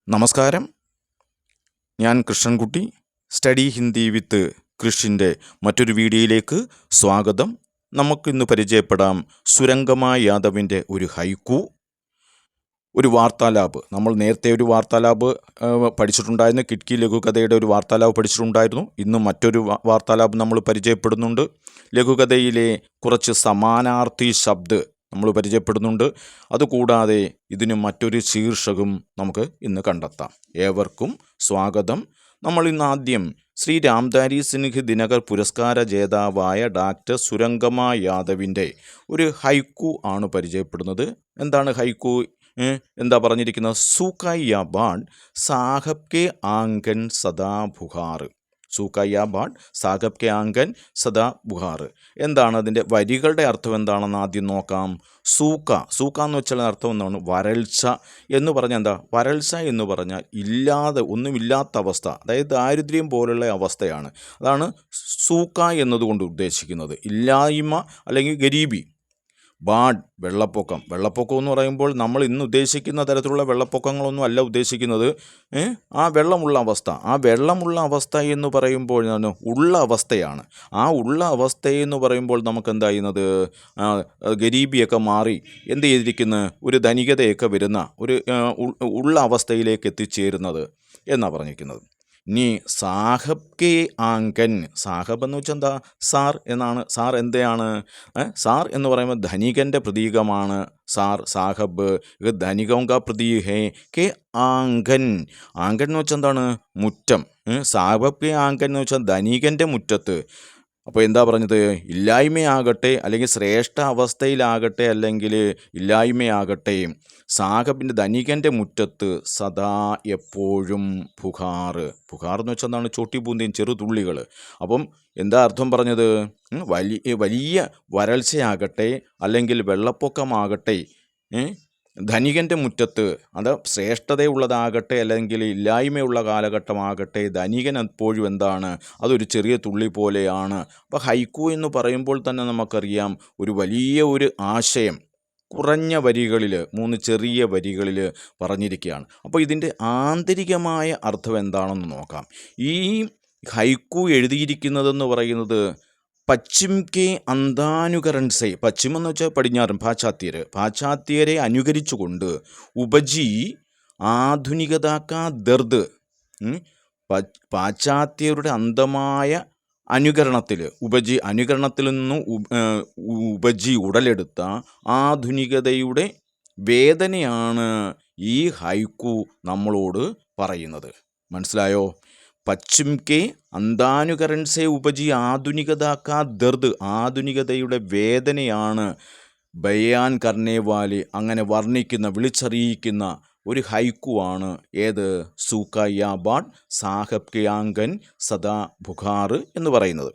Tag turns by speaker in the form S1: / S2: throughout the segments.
S1: നമസ്കാരം, ഞാൻ കൃഷ്ണൻകുട്ടി. സ്റ്റഡി ഹിന്ദി വിത്ത് കൃഷിൻ്റെ മറ്റൊരു വീഡിയോയിലേക്ക് സ്വാഗതം. നമുക്കിന്ന് പരിചയപ്പെടാം സുരംഗമ യാദവിൻ്റെ ഒരു ഹൈക്കു, ഒരു വാർത്താലാപ്. നമ്മൾ നേരത്തെ ഒരു വാർത്താലാപ് പഠിച്ചിട്ടുണ്ടായിരുന്നു. കിഡ്കി ലഘുകഥയുടെ ഒരു വാർത്താലാപ് പഠിച്ചിട്ടുണ്ടായിരുന്നു. ഇന്ന് മറ്റൊരു വാർത്താലാപ് നമ്മൾ പരിചയപ്പെടുന്നുണ്ട്. ലഘുകഥയിലെ കുറച്ച് സമാനാർത്ഥി ശബ്ദ് നമ്മൾ പരിചയപ്പെടുന്നുണ്ട്. അതുകൂടാതെ ഇതിന് മറ്റൊരു ശീർഷകം നമുക്ക് ഇന്ന് കണ്ടെത്താം. ഏവർക്കും സ്വാഗതം. നമ്മൾ ഇന്ന് ആദ്യം ശ്രീ രാംധാരി സിൻഹ് ദിനകർ പുരസ്കാര ജേതാവായ ഡാക്ടർ സുരംഗമ യാദവിൻ്റെ ഒരു ഹൈക്കു ആണ് പരിചയപ്പെടുന്നത്. എന്താണ് ഹൈക്കു? എന്താ പറഞ്ഞിരിക്കുന്നത്? സൂക്കായ ബാഡ് സാഹബ് കെ ആംഗൻ സദാ ബുഹാർ. സൂക്കായ ബാഡ് സാഹബ് കെ ആംഗൻ സദാ ബുഹാർ. എന്താണ് അതിൻ്റെ വരികളുടെ അർത്ഥം എന്താണെന്ന് ആദ്യം നോക്കാം. സൂക്ക എന്ന് വെച്ചാൽ അർത്ഥം എന്താണ്? വരൾച്ച എന്ന് പറഞ്ഞാൽ എന്താ? വരൾച്ച എന്ന് പറഞ്ഞാൽ ഒന്നുമില്ലാത്ത അവസ്ഥ, അതായത് ദാരിദ്ര്യം പോലുള്ള അവസ്ഥയാണ്. അതാണ് സൂക്ക എന്നതുകൊണ്ട് ഉദ്ദേശിക്കുന്നത്. ഇല്ലായ്മ അല്ലെങ്കിൽ ഗരീബി. ബാഡ് വെള്ളപ്പൊക്കം എന്ന് പറയുമ്പോൾ നമ്മൾ ഇന്ന് ഉദ്ദേശിക്കുന്ന തരത്തിലുള്ള വെള്ളപ്പൊക്കങ്ങളൊന്നും അല്ല ഉദ്ദേശിക്കുന്നത്. ആ വെള്ളമുള്ള അവസ്ഥ എന്ന് പറയുമ്പോൾ ഉള്ള അവസ്ഥയാണ്. ആ ഉള്ള അവസ്ഥയെന്ന് പറയുമ്പോൾ നമുക്ക് എന്താ ചെയ്യുന്നത്? ഗരീബിയൊക്കെ മാറി എന്ത് ചെയ്തിരിക്കുന്നു? ഒരു ധനികതയൊക്കെ വരുന്ന ഒരു ഉള്ള അവസ്ഥയിലേക്ക് എത്തിച്ചേരുന്നത് എന്നാണ് പറഞ്ഞിരിക്കുന്നത്. ഇനി സാഹബ് കെ ആങ്കൻ. സാഹബ് എന്ന് വെച്ചാൽ എന്താ? സാർ എന്നാണ്. സാർ എന്താണ്? സാർ എന്ന് പറയുമ്പോൾ ധനികൻ്റെ പ്രതീകമാണ് സാർ. സാഹബ് ധനികം കാ പ്രതീക് ഹേ. കെ ആങ്കൻ. ആങ്കൻ എന്ന് വെച്ചാൽ എന്താണ്? മുറ്റം. സാഹബ് കെ ആങ്കൻ എന്ന് വെച്ചാൽ ധനികൻ്റെ മുറ്റത്ത്. അപ്പോൾ എന്താ പറഞ്ഞത്? ഇല്ലായ്മയാകട്ടെ അല്ലെങ്കിൽ ശ്രേഷ്ഠ അവസ്ഥയിലാകട്ടെ അല്ലെങ്കിൽ ഇല്ലായ്മയാകട്ടെ, സാഹബിൻ്റെ ധനികൻ്റെ മുറ്റത്ത് സദാ എപ്പോഴും ബുഹാർ എന്ന് വെച്ചാൽ എന്താണ്? ചോട്ടിപ്പൂന്തിയും ചെറുതുള്ളികൾ. അപ്പം എന്താ അർത്ഥം പറഞ്ഞത്? വലിയ വരൾച്ചയാകട്ടെ അല്ലെങ്കിൽ വെള്ളപ്പൊക്കമാകട്ടെ, ധനികൻ്റെ മുറ്റത്ത്, അത് ശ്രേഷ്ഠതയുള്ളതാകട്ടെ അല്ലെങ്കിൽ ഇല്ലായ്മയുള്ള കാലഘട്ടമാകട്ടെ, ധനികൻ എപ്പോഴും എന്താണ്? അതൊരു ചെറിയ തുള്ളി പോലെയാണ്. അപ്പോൾ ഹൈക്കു എന്ന് പറയുമ്പോൾ തന്നെ നമുക്കറിയാം ഒരു വലിയ ആശയം കുറഞ്ഞ വരികളിൽ, 3 ചെറിയ വരികളിൽ പറഞ്ഞിരിക്കുകയാണ്. അപ്പോൾ ഇതിൻ്റെ ആന്തരികമായ അർത്ഥം എന്താണെന്ന് നോക്കാം. ഈ ഹൈക്കു എഴുതിയിരിക്കുന്നതെന്ന് പറയുന്നത് പശ്ചിം കെ അന്താനുകരൺ സെ. പശ്ചിമം എന്ന് വെച്ചാൽ പടിഞ്ഞാറൻ, പാശ്ചാത്യരെ അനുകരിച്ചുകൊണ്ട് ഉപജി ആധുനികതാക്കാ ദർദ്. പാശ്ചാത്യരുടെ അന്ധമായ അനുകരണത്തിൽ നിന്നും ഉപജി ഉടലെടുത്ത ആധുനികതയുടെ വേദനയാണ് ഈ ഹൈക്കു നമ്മളോട് പറയുന്നത്. മനസ്സിലായോ? പശ്ചിം കെ അന്താനുകരൺ സെ ഉപജി ആധുനികതാക്കാ ദർദ്. ആധുനികതയുടെ വേദനയാണ് ബയാൻ കർണേ വാലി, അങ്ങനെ വർണ്ണിക്കുന്ന, വിളിച്ചറിയിക്കുന്ന ഒരു ഹൈക്കു ആണ് ഏത്? സൂക്കായ ബാഡ് സാഹബ് കെ ആങ്കൻ സദാ ബുഹാർ എന്ന് പറയുന്നത്.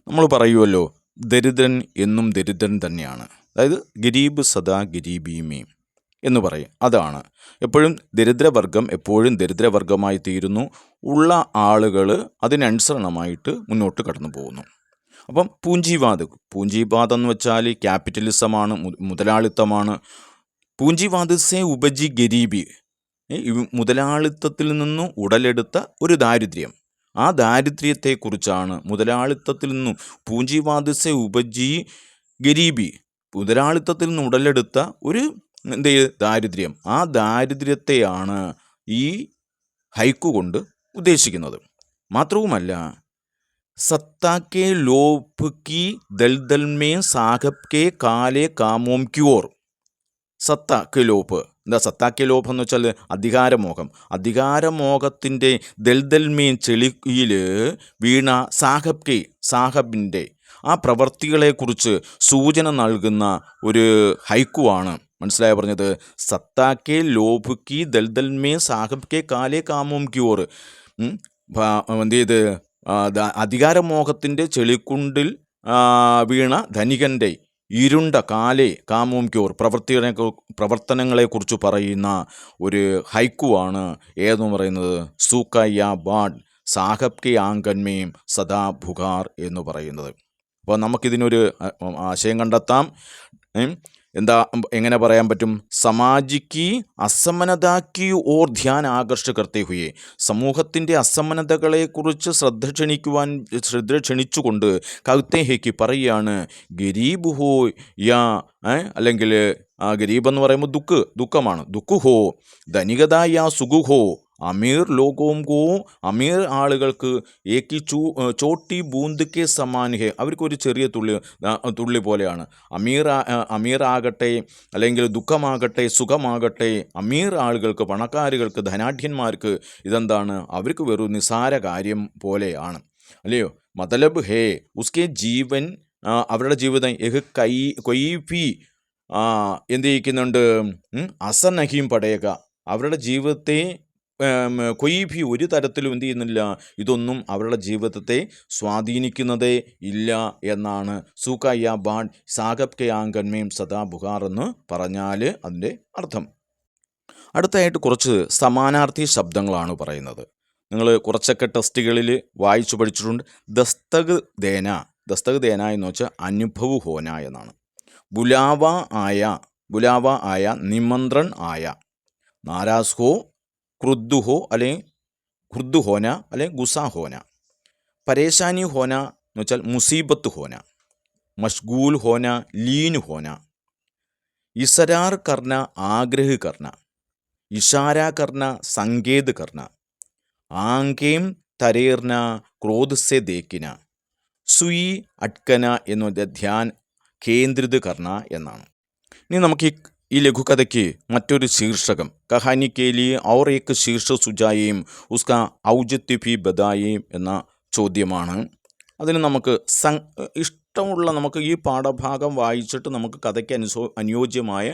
S1: നമ്മൾ പറയുമല്ലോ, ദരിദ്രൻ എന്നും ദരിദ്രൻ തന്നെയാണ്. അതായത് ഗരീബ് സദാ ഗരീബീമേ എന്ന് പറയും. അതാണ് എപ്പോഴും ദരിദ്രവർഗം എപ്പോഴും ദരിദ്രവർഗമായി തീരുന്നു. ഉള്ള ആളുകൾ അതിനനുസരണമായിട്ട് മുന്നോട്ട് കടന്നു പോകുന്നു. അപ്പം പൂഞ്ചിവാദം എന്ന് വെച്ചാൽ ക്യാപിറ്റലിസമാണ്, മുതലാളിത്തമാണ്. പൂഞ്ചിവാദ് സേ ഉപജി ഗരീബി, മുതലാളിത്തത്തിൽ നിന്നും ഉടലെടുത്ത ഒരു ദാരിദ്ര്യം. ആ ദാരിദ്ര്യത്തെക്കുറിച്ചാണ് മുതലാളിത്തത്തിൽ നിന്നും പൂഞ്ചിവാദ് സേ ഉപജി ഗരീബി, മുതലാളിത്തത്തിൽ നിന്ന് ഉടലെടുത്ത ഒരു ദാരിദ്ര്യം. ആ ദാരിദ്ര്യത്തെയാണ് ഈ ഹൈക്കു കൊണ്ട് ഉദ്ദേശിക്കുന്നത്. മാത്രവുമല്ല, സത്താക്കെ ലോഭ് കി ദൽദൽ മേ സാഹബ് കെ കാലെ കാമോം ക്യോർ. സത്താക്കെ ലോഭ്. എന്താ സത്താക്കെ ലോഭം എന്ന് വെച്ചാൽ അധികാരമോഹത്തിൻ്റെ ദൽദൽമേ ചെളിയിൽ വീണ സാഹബിൻ്റെ ആ പ്രവർത്തികളെക്കുറിച്ച് സൂചന നൽകുന്ന ഒരു ഹൈക്കുവാണ്. മനസ്സിലായ പറഞ്ഞത്? സത്താക്കെ ലോഭ് കി ദൽദൽമേ സാഹബ് കെ കാലെ കാമോം ക്യോർ. അധികാരമോഹത്തിൻ്റെ ചെളിക്കുണ്ടിൽ വീണ ധനികൻ്റെ ഇരുണ്ട കാലേ കാമോം ക്യോർ പ്രവർത്തനങ്ങളെക്കുറിച്ച് പറയുന്ന ഒരു ഹൈക്കുവാണ് ഏതെന്ന് പറയുന്നത് സൂക്കായ ബാഡ് സാഹബ് കെ ആങ്കന്മേം സദാ ബുഹാർ എന്ന് പറയുന്നത്. അപ്പോൾ നമുക്കിതിനൊരു ആശയം കണ്ടെത്താം. എങ്ങനെ പറയാൻ പറ്റും? സമാജിക്ക് അസമനതാക്കി ഓർ ധ്യാൻ ആകർഷ കർത്തേ ഹുയെ, സമൂഹത്തിൻ്റെ അസമനതകളെക്കുറിച്ച് ശ്രദ്ധ ക്ഷണിച്ചുകൊണ്ട് കഹ്തേ ഹേക്ക് പറയുകയാണ്, ഗരീബ് ഹോ യാ അല്ലെങ്കിൽ ഗരീബ് എന്ന് പറയുമ്പോൾ ദുഃഖമാണ്, ദുഃഖ് ഹോ ധനികത യാ സുഖു ഹോ, അമീർ ലോകോം കോ, അമീർ ആളുകൾക്ക് ഏക്കി ചോട്ടി ബൂന്ത് കെ സമാൻ ഹെ, അവർക്കൊരു ചെറിയ തുള്ളി പോലെയാണ്. അമീർ ആകട്ടെ അല്ലെങ്കിൽ ദുഃഖമാകട്ടെ സുഖമാകട്ടെ, അമീർ ആളുകൾക്ക്, പണക്കാരുകൾക്ക്, ധനാഢ്യന്മാർക്ക് ഇതെന്താണ്? അവർക്ക് വെറും നിസാര കാര്യം പോലെയാണ്, അല്ലയോ? മതലബ് ഹേ ഉസ്കെ ജീവൻ, അവരുടെ ജീവിതം കൊയ്ഫി എന്ത് ചെയ്യിക്കുന്നുണ്ട്? അസനഹീം പടയുക, അവരുടെ ജീവിതത്തെ കൊയ്ഫി ഒരു തരത്തിലും എന്ത് ചെയ്യുന്നില്ല, ഇതൊന്നും അവരുടെ ജീവിതത്തെ സ്വാധീനിക്കുന്നതേ ഇല്ല എന്നാണ് സൂക്കയ്യ ബാഡ് സാഗബ് കെ ആങ്കന്മേം സദാ ബുഹാർ എന്ന് പറഞ്ഞാൽ അതിൻ്റെ അർത്ഥം. അടുത്തായിട്ട് കുറച്ച് സമാനാർത്ഥി ശബ്ദങ്ങളാണ് പറയുന്നത്. നിങ്ങൾ കുറച്ചൊക്കെ ടെസ്റ്റുകളിൽ വായിച്ചു പഠിച്ചിട്ടുണ്ട്. ദസ്തക് ദേന എന്ന് വെച്ചാൽ അനുഭവ് ഹോന എന്നാണ്. ബുലാവ ആയ, നിമന്ത്രൺ ആയ, നാരാസ് ഹോ, ക്രുദ്ധു ഹോ അല്ലെങ്കിൽ ഖുർദ് ഹോന അല്ലെങ്കിൽ ഗുസ ഹോന. പരേശാനി ഹോന എന്ന് വെച്ചാൽ മുസീബത്ത് ഹോന. മഷ്ഗൂൽ ഹോന, ലീൻ ഹോന. ഇസരാർ കർണ, ആഗ്രഹ് കർണ. ഇഷാര കർണ, സങ്കേത് കർണ. ആങ്കേം തരേർന, ക്രോധ് സെ ദേക്കിന. സുയി അട്കന എന്ന് പറഞ്ഞാൽ ധ്യാൻ കേന്ദ്രിത് കർണ എന്നാണ്. ഇനി നമുക്ക് ഈ ലഘുകഥയ്ക്ക് മറ്റൊരു ശീർഷകം, കഹാനി കേലി ഔർ ഏക് ശീർഷ സുജായേം ഉസ്കാ ഔചിത്യ ഭി ബതായേം എന്ന ചോദ്യമാണ്. അതിന് നമുക്ക് ഇഷ്ടമുള്ള, നമുക്ക് ഈ പാഠഭാഗം വായിച്ചിട്ട് നമുക്ക് കഥയ്ക്ക് അനുയോജ്യമായ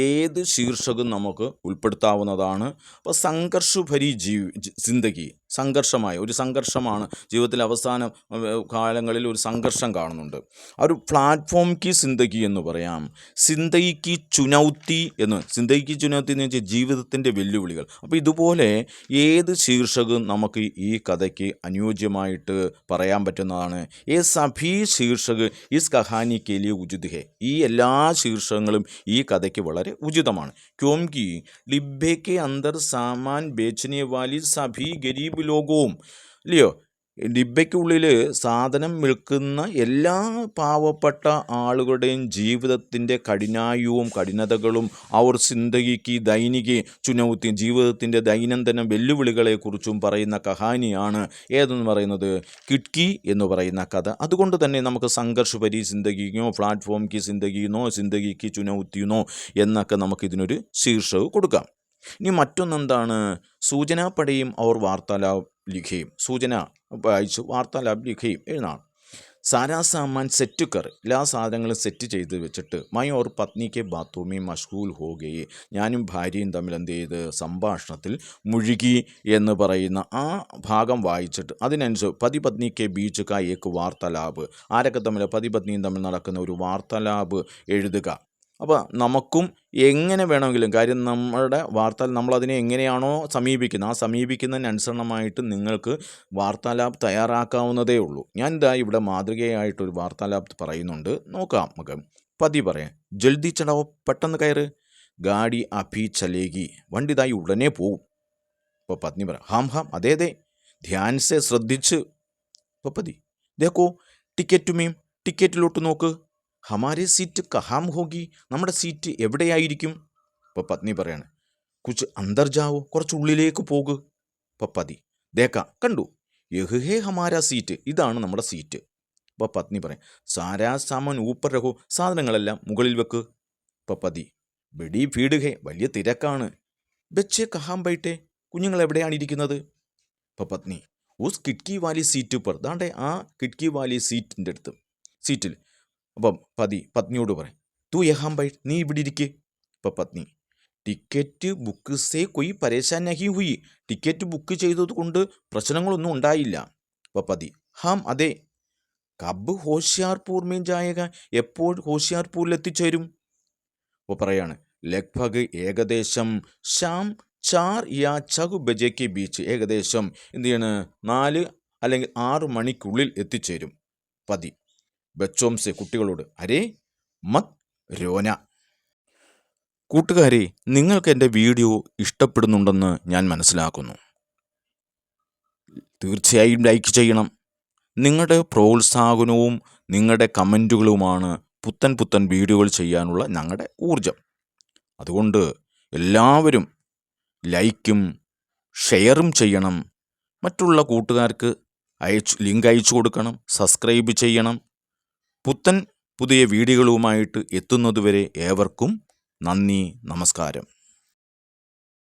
S1: ഏത് ശീർഷകം നമുക്ക് ഉൾപ്പെടുത്താവുന്നതാണ്. അപ്പോൾ സംഘർഷഭരി ജിന്ദഗി, സംഘർഷമായ ഒരു സംഘർഷമാണ് ജീവിതത്തിലെ അവസാന കാലങ്ങളിൽ ഒരു സംഘർഷം കാണുന്നുണ്ട്. ഒരു പ്ലാറ്റ്ഫോം കി സിന്ദഗി എന്ന് പറയാം. സിന്ദഗിക്ക് ചുനൗത്തി എന്ന് വെച്ചാൽ ജീവിതത്തിൻ്റെ വെല്ലുവിളികൾ. അപ്പോൾ ഇതുപോലെ ഏത് ശീർഷകം നമുക്ക് ഈ കഥയ്ക്ക് അനുയോജ്യമായിട്ട് പറയാൻ പറ്റുന്നതാണ്. ഈ സഭി ശീർഷക് ഇസ് കഹാനി കെ ലിയെ ഉചിത് ഹെ, ഈ എല്ലാ ശീർഷകങ്ങളും ഈ കഥയ്ക്ക് വളരെ ഉചിതമാണ്. ക്യോംകി ഡിബ്ബെ കെ അന്തർ സാമാൻ ബേച്ചനെ വാലി സഭി ഗരീബ് ലോകവും, ഇല്ലയോ? ഡിബ്ബയ്ക്കുള്ളിൽ സാധനം വിൽക്കുന്ന എല്ലാ പാവപ്പെട്ട ആളുകളുടെയും ജീവിതത്തിൻ്റെ കഠിനതകളും അവർ സിന്ദഗിക്ക് ദൈനിക ചുനൗത്തി, ജീവിതത്തിൻ്റെ ദൈനംദിന വെല്ലുവിളികളെക്കുറിച്ചും പറയുന്ന കഹാനിയാണ് ഏതെന്ന് പറയുന്നത് കിഡ്കി എന്ന് പറയുന്ന കഥ. അതുകൊണ്ട് തന്നെ നമുക്ക് സംഘർഷഭരി സിന്ദഗിയോ, പ്ലാറ്റ്ഫോം കി സിന്ദഗിന്നോ, സിന്ദഗിക്ക് ചുനൗത്തിന്നോ എന്നൊക്കെ നമുക്കിതിനൊരു ശീർഷകം കൊടുക്കാം. ഇനി മറ്റൊന്നെന്താണ്? സൂചന പടയും അവർ വാർത്താലാപ് ലിഖയും, സൂചന വായിച്ചു വാർത്താലാപ് ലിഖയും എഴുതാണ്. സാരാ സാമാൻ സെറ്റ് കർ, എല്ലാ സാധനങ്ങളും സെറ്റ് ചെയ്ത് വെച്ചിട്ട് മൈ ഓർ പത്നിക്ക് ബാത്റൂമിൽ മഷ്ഗൂൽ ഹോ ഗയി, ഞാനും ഭാര്യയും തമ്മിൽ എന്ത് ചെയ്ത് സംഭാഷണത്തിൽ മുഴുകി എന്ന് പറയുന്ന ആ ഭാഗം വായിച്ചിട്ട് അതിനനുസരിച്ച് പതി പത്നിക്ക് ബീച്ച് കാ ഏക്ക് വാർത്താലാപ്, ആരൊക്കെ തമ്മിൽ പതി പത്നിയും തമ്മിൽ നടക്കുന്ന ഒരു വാർത്താലാപ് എഴുതുക. അപ്പോൾ നമുക്കും എങ്ങനെ വേണമെങ്കിലും, കാര്യം നമ്മുടെ നമ്മളതിനെ എങ്ങനെയാണോ സമീപിക്കുന്നത്, ആ സമീപിക്കുന്നതിനനുസരണമായിട്ട് നിങ്ങൾക്ക് വാർത്താലാപ് തയ്യാറാക്കാവുന്നതേ ഉള്ളൂ. ഞാൻ ഇവിടെ മാതൃകയായിട്ടൊരു വാർത്താലാപ് പറയുന്നുണ്ട്, നോക്കാം നമുക്ക്. പതി പറയാം, ജൽദി ചടാവോ, പെട്ടെന്ന് കയറ്. ഗാഡി അഭി ചലേഗി, വണ്ടി ഇതായി ഉടനെ പോവും. അപ്പോൾ പത്നി പറയാം, ഹാം അതെ ധ്യാൻസെ, ശ്രദ്ധിച്ച്. അപ്പോൾ പതി, ദേക്കോ ടിക്കറ്റ് മീം, ടിക്കറ്റിലോട്ട് നോക്ക്. ഹമാരെ സീറ്റ് കഹാം ഹോഗി, നമ്മുടെ സീറ്റ് എവിടെയായിരിക്കും? ഇപ്പോൾ പത്നി പറയാണ്, കുച്ച് അന്തർ ജാവോ, കുറച്ച് ഉള്ളിലേക്ക് പോകൂ. ഇപ്പോൾ പതി, ദേക്ക, കണ്ടു, യഹ് ഹേ ഹമാര സീറ്റ്, ഇതാണ് നമ്മുടെ സീറ്റ്. അപ്പോൾ പത്നി പറയാം, സാരാ സാമാൻ ഊപ്പർ രഹോ, സാധനങ്ങളെല്ലാം മുകളിൽ വെക്ക്. ഇപ്പോൾ പതി, ബെഡി ഭീഡ് ഹേ, വലിയ തിരക്കാണ്. ബച്ചെ കഹാം ബൈട്ടെ, കുഞ്ഞുങ്ങൾ എവിടെയാണ് ഇരിക്കുന്നത്? ഇപ്പോൾ പത്നി, ഉസ് കിഡ്കി വാലി സീറ്റ് പർ, ദാണ്ടെ ആ കിഡ്കി വാലി സീറ്റിൻ്റെ അടുത്ത്, സീറ്റിൽ. അപ്പം പത്നിയോട് പറയും, തൂ യഹാം ബൈഠ്, നീ ഇവിടെ ഇരിക്കേ. അപ്പം പത്നി, ടിക്കറ്റ് ബുക്ക് സേ കൊയ് പരേശാൻ നഹി ഹുയി, ടിക്കറ്റ് ബുക്ക് ചെയ്തത് കൊണ്ട് പ്രശ്നങ്ങളൊന്നും ഉണ്ടായില്ല. അപ്പം പതി, ഹാം അതെ. കബ് ഹോഷിയാർപൂർ മീൻ ജായക, എപ്പോൾ ഹോഷിയാർപൂരിൽ എത്തിച്ചേരും? അപ്പോൾ പറയാണ്, ലഗ്ഭഗ് ഏകദേശം ഷാം 4 യാ 6 ബജെ കെ ബീച്ച്, ഏകദേശം എന്ത് ചെയ്യാണ്, 4 അല്ലെങ്കിൽ 6 മണിക്കുള്ളിൽ എത്തിച്ചേരും. പതി, ബച്ചോംസെ, കുട്ടികളോട്, അരേ മത് രോന, കൂട്ടുകാരെ, നിങ്ങൾക്ക് എൻ്റെ വീഡിയോ ഇഷ്ടപ്പെടുന്നുണ്ടെന്ന് ഞാൻ മനസ്സിലാക്കുന്നു. തീർച്ചയായും ലൈക്ക് ചെയ്യണം. നിങ്ങളുടെ പ്രോത്സാഹനവും നിങ്ങളുടെ കമൻറ്റുകളുമാണ് പുത്തൻ വീഡിയോകൾ ചെയ്യാനുള്ള ഞങ്ങളുടെ ഊർജം. അതുകൊണ്ട് എല്ലാവരും ലൈക്കും ഷെയറും ചെയ്യണം. മറ്റുള്ള കൂട്ടുകാർക്ക് ലിങ്ക് അയച്ചു കൊടുക്കണം. സബ്സ്ക്രൈബ് ചെയ്യണം. പുതിയ വീഡിയോകളുമായിട്ട് എത്തുന്നതുവരെ ഏവർക്കും നന്ദി, നമസ്കാരം.